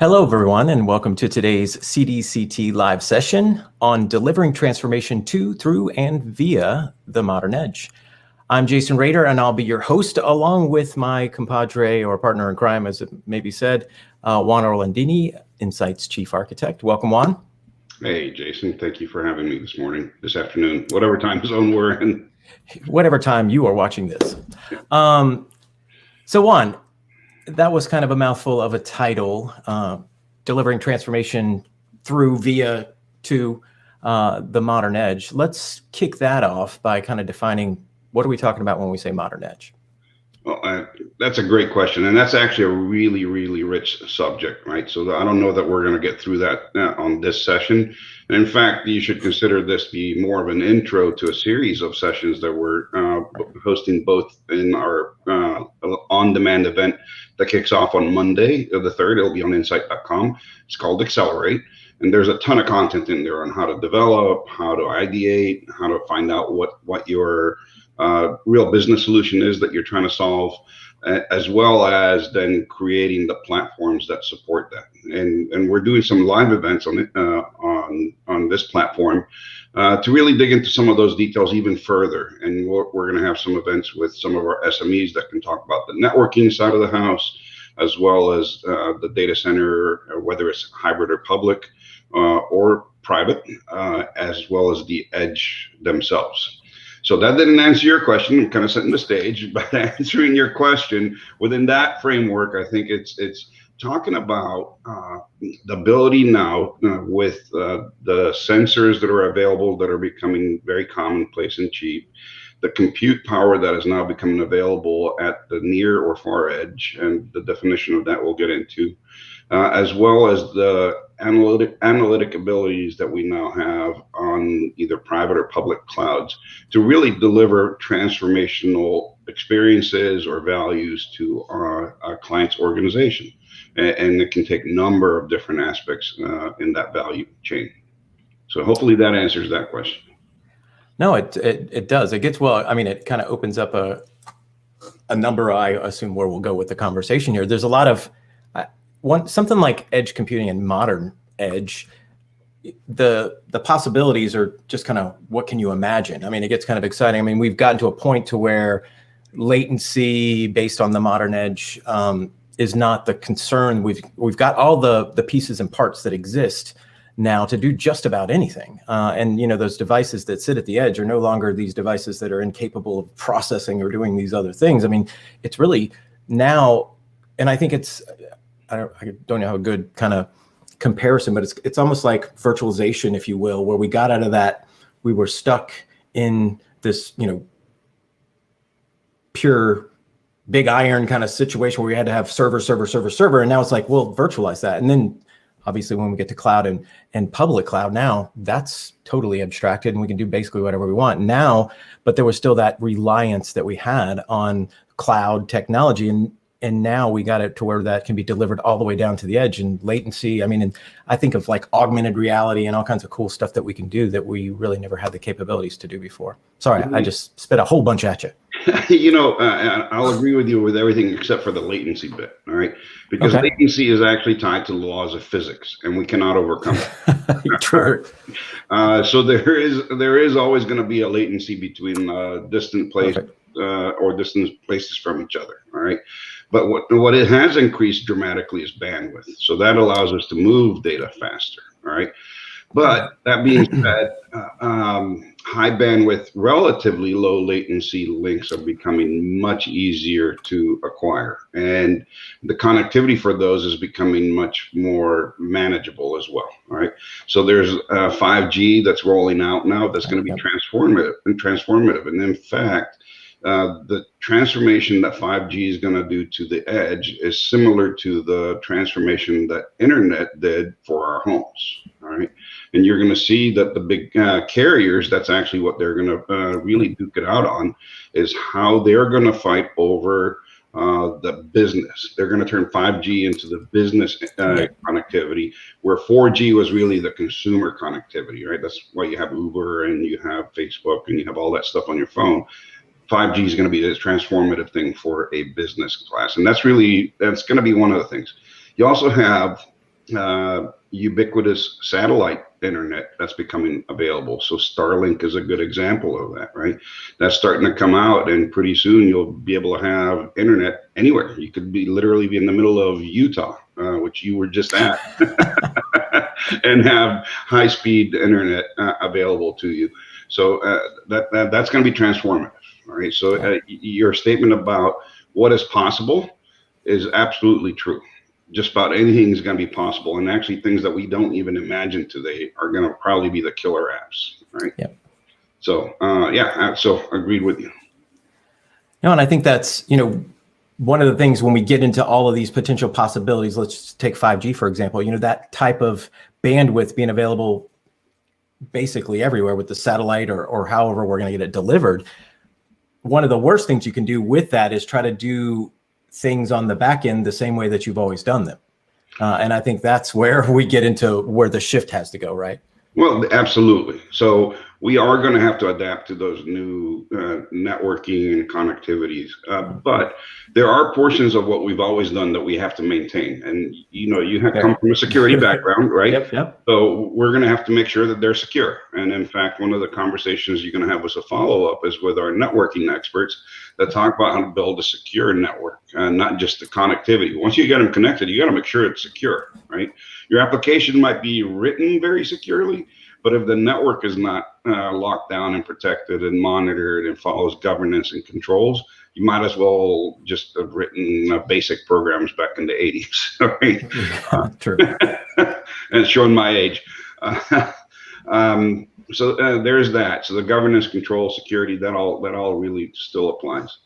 Hello, everyone, and welcome to today's CDCT live session on delivering transformation to, through, and via the modern edge. I'm Jason Rader, and I'll be your host along with my compadre or partner in crime, as it may be said, Juan Orlandini, Insight's Chief Architect. Welcome, Juan. Hey, Jason. Thank you for having me this afternoon, whatever time zone we're in. Whatever time you are watching this. So, Juan, that was kind of a mouthful of a title, delivering transformation through, via, to the modern edge. Let's kick that off by kind of defining what are we talking about when we say modern edge? Well, that's a great question. And that's actually a really, really rich subject, right? So I don't know that we're going to get through that on this session. And in fact, you should consider this be more of an intro to a series of sessions that we're hosting both in our on-demand event that kicks off on Monday, the 3rd. It'll be on insight.com. It's called Accelerate. And there's a ton of content in there on how to develop, how to ideate, how to find out what your real business solution is that you're trying to solve, as well as then creating the platforms that support that. And we're doing some live events on this platform to really dig into some of those details even further. And we're going to have some events with some of our SMEs that can talk about the networking side of the house, as well as the data center, whether it's hybrid or public or private, as well as the edge themselves. So that didn't answer your question. I'm kind of setting the stage, but answering your question within that framework, I think it's talking about the ability now with the sensors that are available that are becoming very commonplace and cheap, the compute power that is now becoming available at the near or far edge, and the definition of that we'll get into, as well as the analytic abilities that we now have on either private or public clouds to really deliver transformational experiences or values to our client's organization. And it can take a number of different aspects in that value chain. So hopefully that answers that question. No, it does. It gets, well, I mean, it kind of opens up a number, I assume, where we'll go with the conversation here. There's a lot of, something like edge computing and modern edge, the possibilities are just kind of, what can you imagine? I mean, it gets kind of exciting. I mean, we've gotten to a point to where latency based on the modern edge is not the concern. We've got all the pieces and parts that exist now to do just about anything. And, you know, those devices that sit at the edge are no longer these devices that are incapable of processing or doing these other things. I mean, it's really now, and I think it's, I don't know how a good kind of comparison, but it's almost like virtualization, if you will, where we got out of that, we were stuck in this, you know, pure big iron kind of situation where we had to have server. And now it's like, well, virtualize that. And then obviously when we get to cloud and public cloud now, that's totally abstracted and we can do basically whatever we want now, but there was still that reliance that we had on cloud technology. And now we got it to where that can be delivered all the way down to the edge, and latency. I mean, and I think of like augmented reality and all kinds of cool stuff that we can do that we really never had the capabilities to do before. Sorry, I just spit a whole bunch at you. You know, I'll agree with you with everything except for the latency bit, all right? Because latency is actually tied to the laws of physics, and we cannot overcome it. True. So there is always going to be a latency between distant places or distant places from each other, all right? But what it has increased dramatically is bandwidth. So that allows us to move data faster, all right? But that being said, high bandwidth, relatively low latency links are becoming much easier to acquire. And the connectivity for those is becoming much more manageable as well, all right? So there's 5G that's rolling out now that's going to be transformative. And in fact, the transformation that 5G is going to do to the edge is similar to the transformation that internet did for our homes, all right? And you're going to see that the big carriers, that's actually what they're going to really duke it out on, is how they're going to fight over the business. They're going to turn 5G into the business connectivity, where 4G was really the consumer connectivity, right? That's why you have Uber and you have Facebook and you have all that stuff on your phone. 5G is going to be this transformative thing for a business class. And that's going to be one of the things. You also have ubiquitous satellite internet that's becoming available. So Starlink is a good example of that, right? That's starting to come out, and pretty soon you'll be able to have internet anywhere. You could literally be in the middle of Utah, which you were just at, and have high-speed internet available to you. So that's going to be transformative, all right? So your statement about what is possible is absolutely true. Just about anything is going to be possible, and actually things that we don't even imagine today are going to probably be the killer apps, right? Yep. So so agreed with you. No, and I think that's, one of the things when we get into all of these potential possibilities, let's just take 5G, for example, that type of bandwidth being available basically everywhere with the satellite or however we're going to get it delivered. One of the worst things you can do with that is try to do things on the back end the same way that you've always done them. And I think that's where we get into where the shift has to go, right? Well, absolutely. So we are going to have to adapt to those new networking and connectivities. But there are portions of what we've always done that we have to maintain. And, you have come from a security background, right? Yep. So we're going to have to make sure that they're secure. And in fact, one of the conversations you're going to have as a follow-up is with our networking experts that talk about how to build a secure network, not just the connectivity. Once you get them connected, you got to make sure it's secure, right? Your application might be written very securely, but if the network is not locked down and protected and monitored and follows governance and controls, you might as well just have written basic programs back in the 80s. Right? True. And showing my age. So there's that. So the governance, control, security, that all really still applies.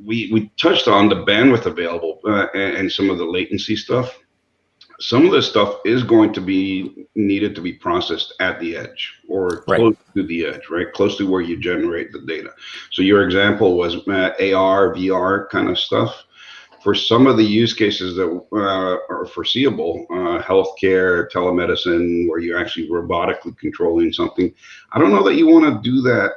We touched on the bandwidth available and some of the latency stuff. Some of this stuff is going to be needed to be processed at the edge or close to the edge, right? Close to where you generate the data. So your example was AR, VR kind of stuff. For some of the use cases that are foreseeable, healthcare, telemedicine, where you're actually robotically controlling something, I don't know that you want to do that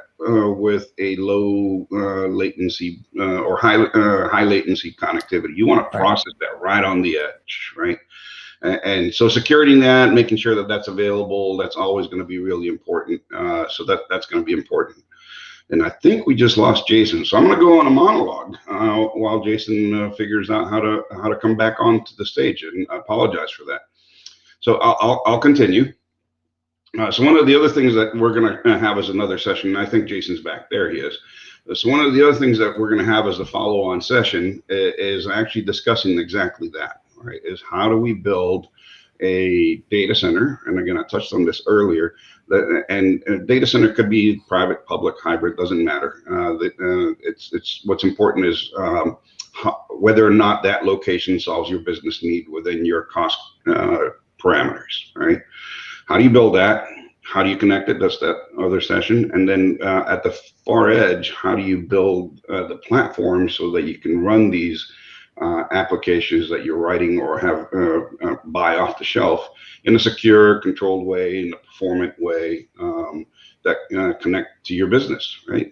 with a low latency or high latency connectivity. You want to process that right on the edge, right? And so securing that, making sure that that's available, that's always going to be really important. So that's going to be important. And I think we just lost Jason. So I'm going to go on a monologue while Jason figures out how to come back onto the stage. And I apologize for that. So I'll continue. So one of the other things that we're going to have as another session, and I think Jason's back there, he is. So one of the other things that we're going to have as a follow-on session is actually discussing exactly that. Right, is how do we build a data center? And again, I touched on this earlier. And a data center could be private, public, hybrid, doesn't matter. It's what's important is whether or not that location solves your business need within your cost parameters. Right? How do you build that? How do you connect it? That's that other session. And then at the far edge, how do you build the platform so that you can run these applications that you're writing or have buy off the shelf in a secure, controlled way, in a performant way that connect to your business, right?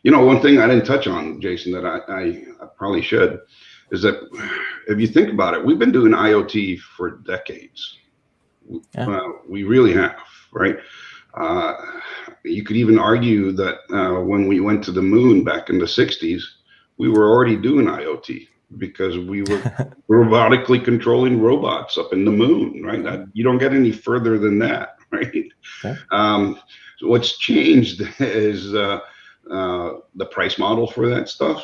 One thing I didn't touch on, Jason, that I probably should, is that if you think about it, we've been doing IoT for decades. Yeah. We really have, right? You could even argue that when we went to the moon back in the 60s, we were already doing IoT, because we were robotically controlling robots up in the moon, right? You don't get any further than that, right? Okay. So what's changed is the price model for that stuff.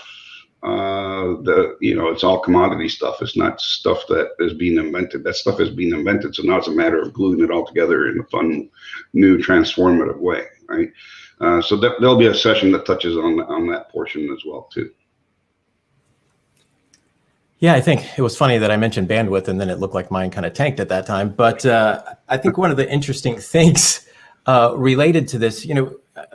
It's all commodity stuff. It's not stuff that is being invented. That stuff is being invented. So now it's a matter of gluing it all together in a fun, new, transformative way, right? So there'll be a session that touches on that portion as well, too. Yeah, I think it was funny that I mentioned bandwidth and then it looked like mine kind of tanked at that time. But I think one of the interesting things related to this,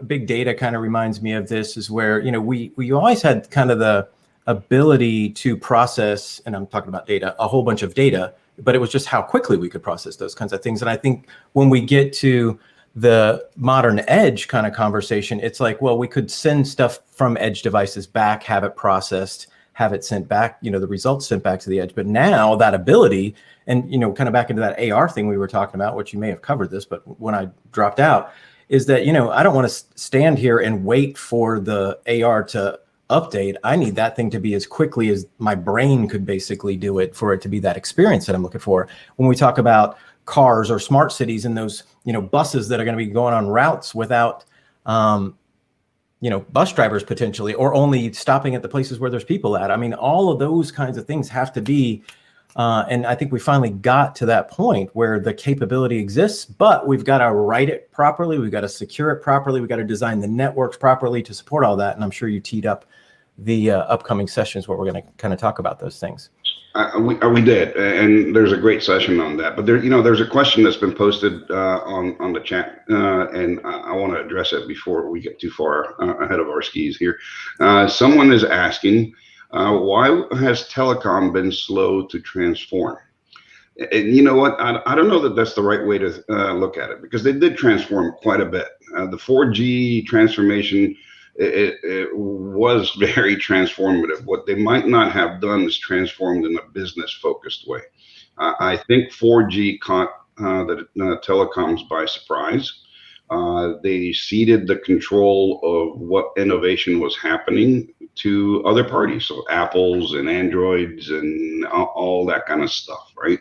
big data kind of reminds me of this, is where, we always had kind of the ability to process, and I'm talking about data, a whole bunch of data, but it was just how quickly we could process those kinds of things. And I think when we get to the modern edge kind of conversation, it's like, well, we could send stuff from edge devices back, have it processed, have it sent back, the results sent back to the edge. But now that ability, and, kind of back into that AR thing we were talking about, which you may have covered this, but when I dropped out, is that, I don't want to stand here and wait for the AR to update. I need that thing to be as quickly as my brain could basically do it, for it to be that experience that I'm looking for. When we talk about cars or smart cities and those, buses that are going to be going on routes without, bus drivers potentially, or only stopping at the places where there's people at. I mean, all of those kinds of things have to be, and I think we finally got to that point where the capability exists, but we've got to write it properly. We've got to secure it properly. We've got to design the networks properly to support all that. And I'm sure you teed up the upcoming sessions where we're going to kind of talk about those things. We did, and there's a great session on that. But there's a question that's been posted on the chat, and I want to address it before we get too far ahead of our skis here. Someone is asking, why has Telecom been slow to transform? And you know what? I don't know that that's the right way to look at it, because they did transform quite a bit. The 4G transformation, it was very transformative. What they might not have done is transformed in a business-focused way. I think 4G caught the telecoms by surprise. They ceded the control of what innovation was happening to other parties, so Apples and Androids and all that kind of stuff, right?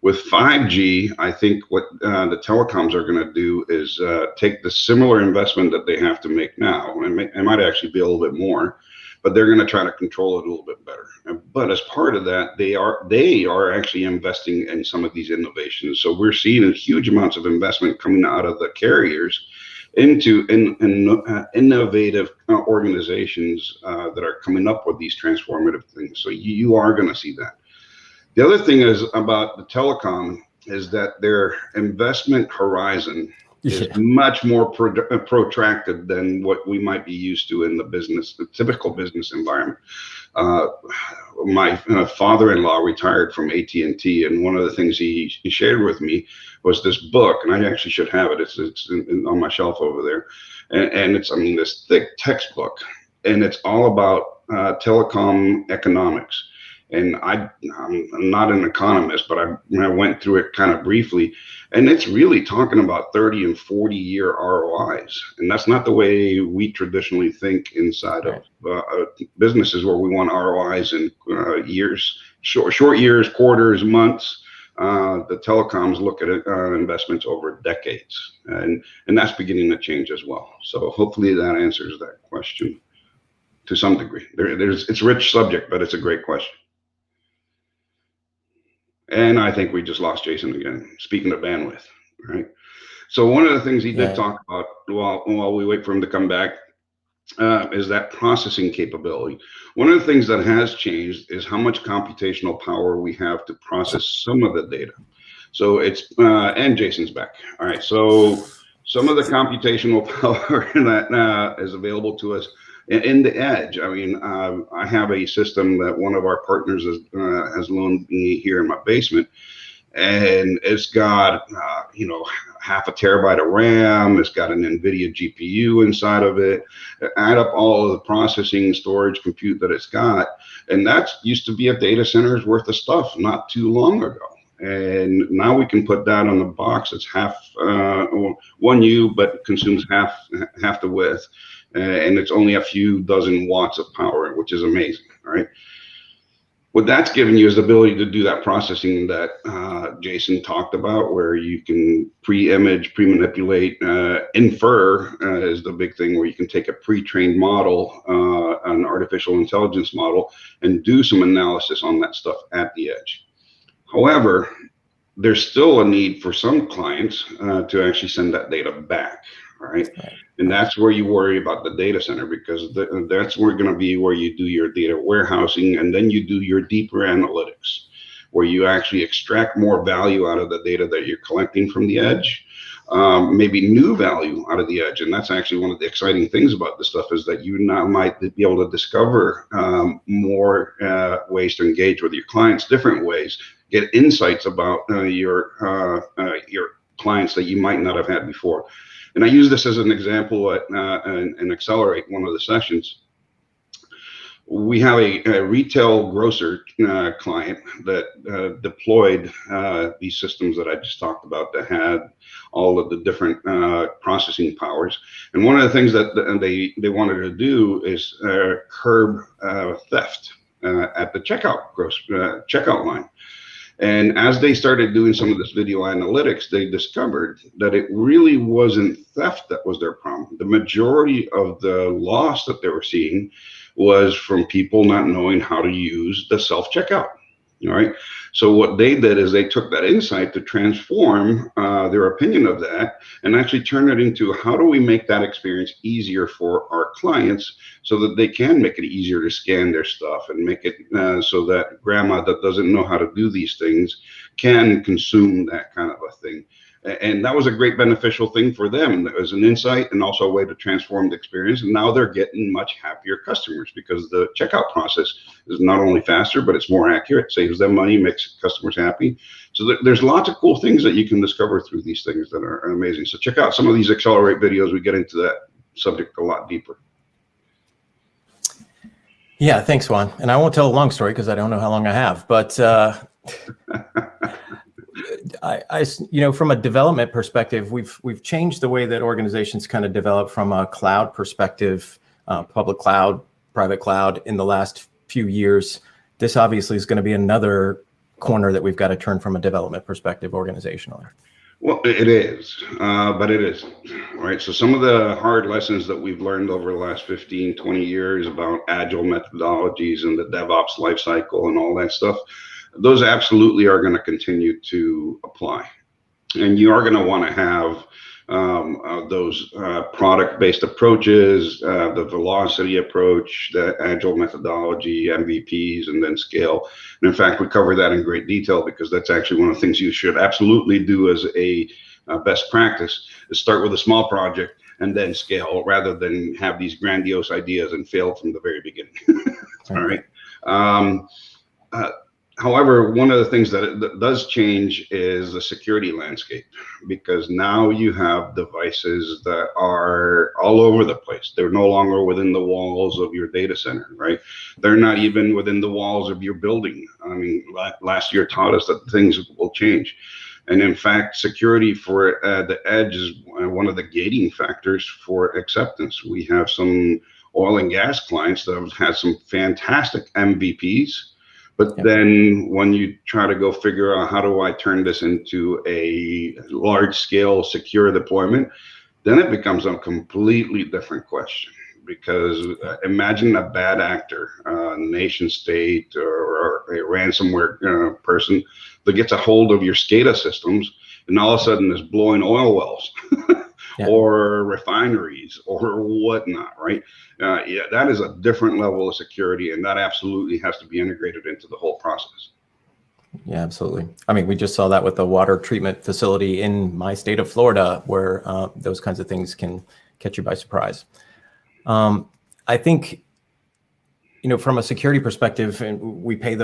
With 5G, I think what the telecoms are going to do is take the similar investment that they have to make now, and it might actually be a little bit more, but they're going to try to control it a little bit better. But as part of that, they are actually investing in some of these innovations. So we're seeing huge amounts of investment coming out of the carriers into innovative organizations that are coming up with these transformative things. So you are going to see that. The other thing is about the telecom is that their investment horizon is much more protracted than what we might be used to in the typical business environment. My father-in-law retired from AT&T, and one of the things he shared with me was this book, and I actually should have it. It's on my shelf over there, and it's this thick textbook, and it's all about telecom economics. And I'm not an economist, but I went through it kind of briefly, and it's really talking about 30 and 40-year ROIs. And that's not the way we traditionally think inside of businesses, where we want ROIs in years, short years, quarters, months. The telecoms look at investments over decades, and that's beginning to change as well. So hopefully that answers that question to some degree. It's a rich subject, but it's a great question. And I think we just lost Jason again. Speaking of bandwidth, right? So one of the things he did talk about while we wait for him to come back is that processing capability. One of the things that has changed is how much computational power we have to process some of the data. So it's, and Jason's back. All right, so some of the computational power that is available to us in the edge. I mean, I have a system that one of our partners has loaned me here in my basement, and it's got, half a terabyte of RAM. It's got an NVIDIA GPU inside of it. Add up all of the processing, storage, compute that it's got, and that used to be a data center's worth of stuff not too long ago. And now we can put that on the box. It's half 1U, but consumes half the width. And it's only a few dozen watts of power, which is amazing, right? What that's given you is the ability to do that processing that Jason talked about, where you can pre-image, pre-manipulate, infer is the big thing, where you can take a pre-trained model, an artificial intelligence model, and do some analysis on that stuff at the edge. However, there's still a need for some clients to actually send that data back, right? And that's where you worry about the data center, because that's where going to be where you do your data warehousing, and then you do your deeper analytics, where you actually extract more value out of the data that you're collecting from the edge, maybe new value out of the edge. And that's actually one of the exciting things about this stuff, is that you now might be able to discover more ways to engage with your clients, different ways, get insights about your clients that you might not have had before. And I use this as an example and Accelerate, one of the sessions. we have a retail grocer client that deployed these systems that I just talked about that had all of the different processing powers. And one of the things that they wanted to do is curb theft at the checkout line. And as they started doing some of this video analytics, they discovered that it really wasn't theft that was their problem. The majority of the loss that they were seeing was from people not knowing how to use the self-checkout. All right. So what they did is they took that insight to transform their opinion of that and actually turn it into, how do we make that experience easier for our clients so that they can make it easier to scan their stuff and make it so that grandma that doesn't know how to do these things can consume that kind of a thing. And that was a great beneficial thing for them. That was an insight and also a way to transform the experience. And now they're getting much happier customers because the checkout process is not only faster, but it's more accurate, saves them money, makes customers happy. So there's lots of cool things that you can discover through these things that are amazing. So check out some of these Accelerate videos. We get into that subject a lot deeper. Yeah, thanks, Juan. And I won't tell a long story because I don't know how long I have, but from a development perspective, we've changed the way that organizations kind of develop from a cloud perspective, public cloud, private cloud in the last few years. This obviously is going to be another corner that we've got to turn from a development perspective organizationally. Well, it is, but it isn't, right? So some of the hard lessons that we've learned over the last 15, 20 years about Agile methodologies and the DevOps lifecycle and all that stuff, those absolutely are going to continue to apply. And you are going to want to have those product-based approaches, the velocity approach, the Agile methodology, MVPs, and then scale. And in fact, we cover that in great detail because that's actually one of the things you should absolutely do as a best practice, is start with a small project and then scale rather than have these grandiose ideas and fail from the very beginning. All right. However, one of the things that does change is the security landscape, because now you have devices that are all over the place. They're no longer within the walls of your data center, right? They're not even within the walls of your building. I mean, last year taught us that things will change. And in fact, security for the edge is one of the gating factors for acceptance. We have some oil and gas clients that have had some fantastic MVPs. But then when you try to go figure out how do I turn this into a large scale secure deployment, then it becomes a completely different question. Because imagine a bad actor, a nation state or a ransomware person that gets a hold of your SCADA systems and all of a sudden is blowing oil wells. Or refineries or whatnot, right? Yeah, that is a different level of security, and that absolutely has to be integrated into the whole process. Yeah, absolutely. I mean, we just saw that with the water treatment facility in my state of Florida, where those kinds of things can catch you by surprise. I think, from a security perspective, and we pay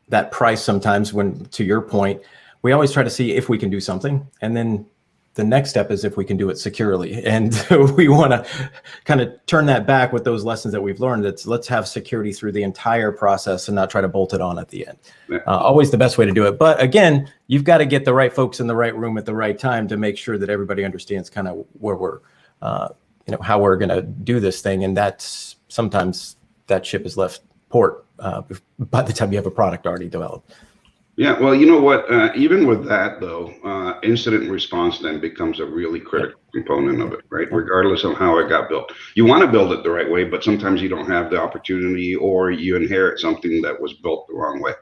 that price sometimes when, to your point, we always try to see if we can do something, and then the next step is if we can do it securely. And we want to kind of turn that back with those lessons that we've learned. Let's have security through the entire process and not try to bolt it on at the end. Always the best way to do it. But again, you've got to get the right folks in the right room at the right time to make sure that everybody understands kind of where we're, how we're going to do this thing. And that's sometimes that ship is left port by the time you have a product already developed. Yeah, well, you know what? Even with that, though, incident response then becomes a really critical component of it, right? Regardless of how it got built. You want to build it the right way, but sometimes you don't have the opportunity, or you inherit something that was built the wrong way.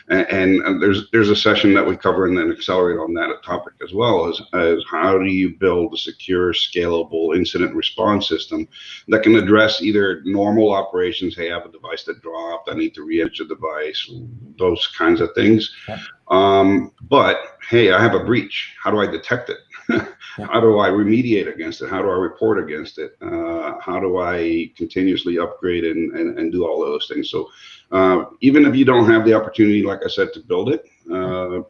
And there's a session that we cover and then accelerate on that topic as well, as how do you build a secure, scalable incident response system that can address either normal operations, hey, I have a device that dropped, I need to re-enter the device, those kinds of things. But hey, I have a breach. How do I detect it? How do I remediate against it? How do I report against it? How do I continuously upgrade and do all those things? So even if you don't have the opportunity, like I said, to build it,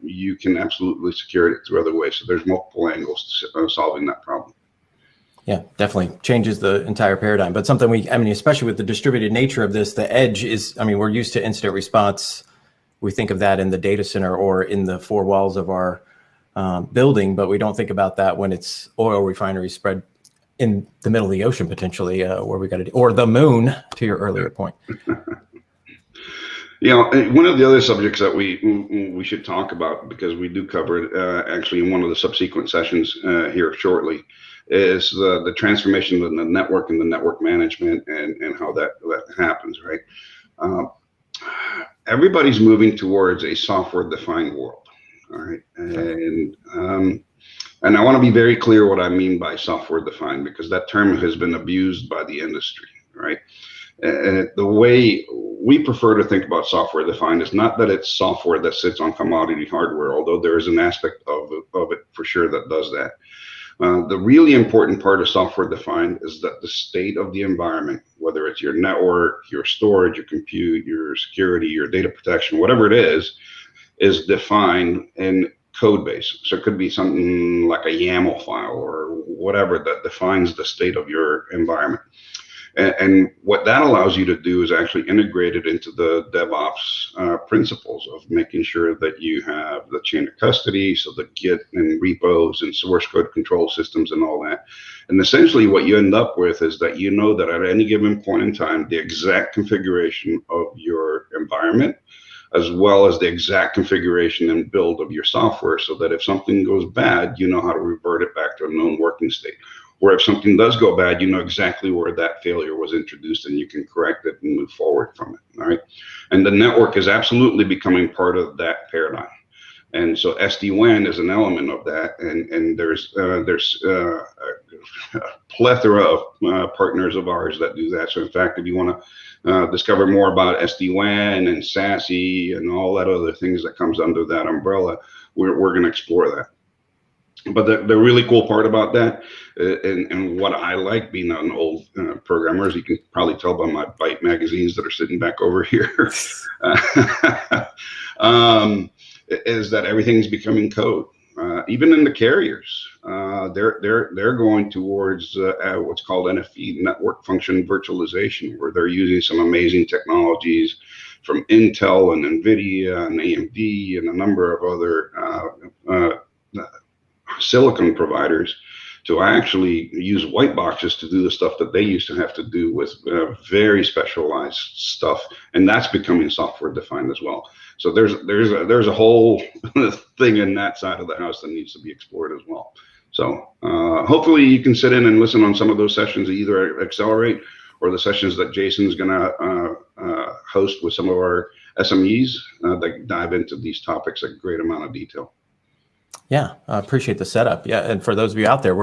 you can absolutely secure it through other ways. So there's multiple angles to solving that problem. Yeah, definitely changes the entire paradigm. But something especially with the distributed nature of this, the edge is, we're used to incident response. We think of that in the data center or in the four walls of our building, but we don't think about that when it's oil refineries spread in the middle of the ocean, potentially, where we got to, or the moon, to your earlier point. One of the other subjects that we should talk about, because we do cover it actually in one of the subsequent sessions here shortly, is the transformation of the network and the network management and how that happens, right? Everybody's moving towards a software-defined world, all right? And I want to be very clear what I mean by software-defined, because that term has been abused by the industry, right? And the way we prefer to think about software defined is not that it's software that sits on commodity hardware, although there is an aspect of it for sure that does that. The really important part of software defined is that the state of the environment, whether it's your network, your storage, your compute, your security, your data protection, whatever it is defined in code base. So it could be something like a YAML file or whatever that defines the state of your environment. And what that allows you to do is actually integrate it into the DevOps principles of making sure that you have the chain of custody, so the Git and repos and source code control systems and all that. And essentially what you end up with is that you know that at any given point in time, the exact configuration of your environment, as well as the exact configuration and build of your software, so that if something goes bad, you know how to revert it back to a known working state. Or if something does go bad, you know exactly where that failure was introduced and you can correct it and move forward from it, all right? And the network is absolutely becoming part of that paradigm. And so SD-WAN is an element of that, and there's a plethora of partners of ours that do that. So in fact, if you want to discover more about SD-WAN and SASE and all that other things that comes under that umbrella, we're going to explore that. But the really cool part about that, and what I like being an old programmer, as you can probably tell by my Byte magazines that are sitting back over here, is that everything's becoming code. Even in the carriers, they're going towards what's called NFV, network function virtualization, where they're using some amazing technologies from Intel and NVIDIA and AMD and a number of other silicon providers to actually use white boxes to do the stuff that they used to have to do with very specialized stuff, and that's becoming software defined as well. So there's a whole thing in that side of the house that needs to be explored as well. So hopefully you can sit in and listen on some of those sessions, either Accelerate or the sessions that Jason's going to host with some of our SMEs that dive into these topics at a great amount of detail. Yeah, I appreciate the setup. Yeah, and for those of you out there,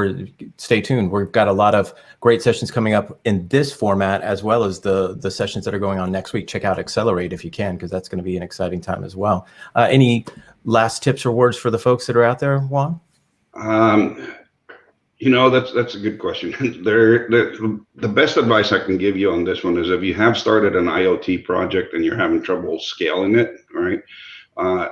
stay tuned. We've got a lot of great sessions coming up in this format, as well as the sessions that are going on next week. Check out Accelerate if you can, because that's going to be an exciting time as well. Any last tips or words for the folks that are out there, Juan? That's a good question. The best advice I can give you on this one is if you have started an IoT project and you're having trouble scaling it, right?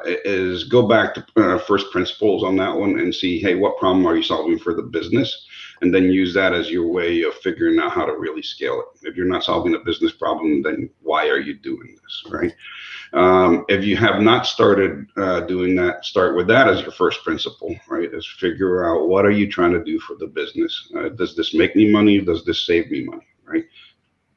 Is go back to first principles on that one and see, hey, what problem are you solving for the business? And then use that as your way of figuring out how to really scale it. If you're not solving a business problem, then why are you doing this, right? If you have not started doing that, start with that as your first principle, right? Is figure out, what are you trying to do for the business? Does this make me money? Does this save me money, right?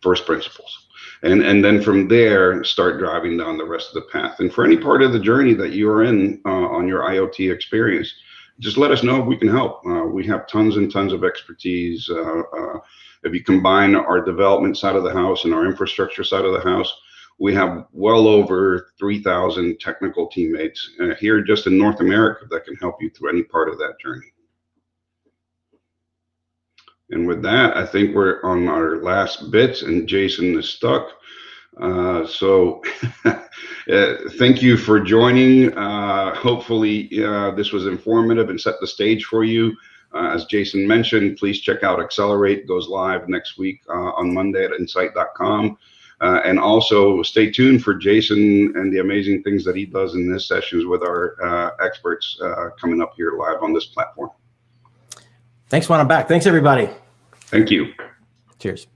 First principles. And then from there, start driving down the rest of the path. And for any part of the journey that you're in on your IoT experience, just let us know if we can help. We have tons and tons of expertise. If you combine our development side of the house and our infrastructure side of the house, we have well over 3,000 technical teammates here just in North America that can help you through any part of that journey. And with that, I think we're on our last bits, and Jason is stuck. So thank you for joining. Hopefully this was informative and set the stage for you. As Jason mentioned, please check out Accelerate. It goes live next week on Monday at insight.com. And also stay tuned for Jason and the amazing things that he does in his sessions with our experts coming up here live on this platform. Thanks, Juan. I'm back. Thanks, everybody. Thank you. Cheers.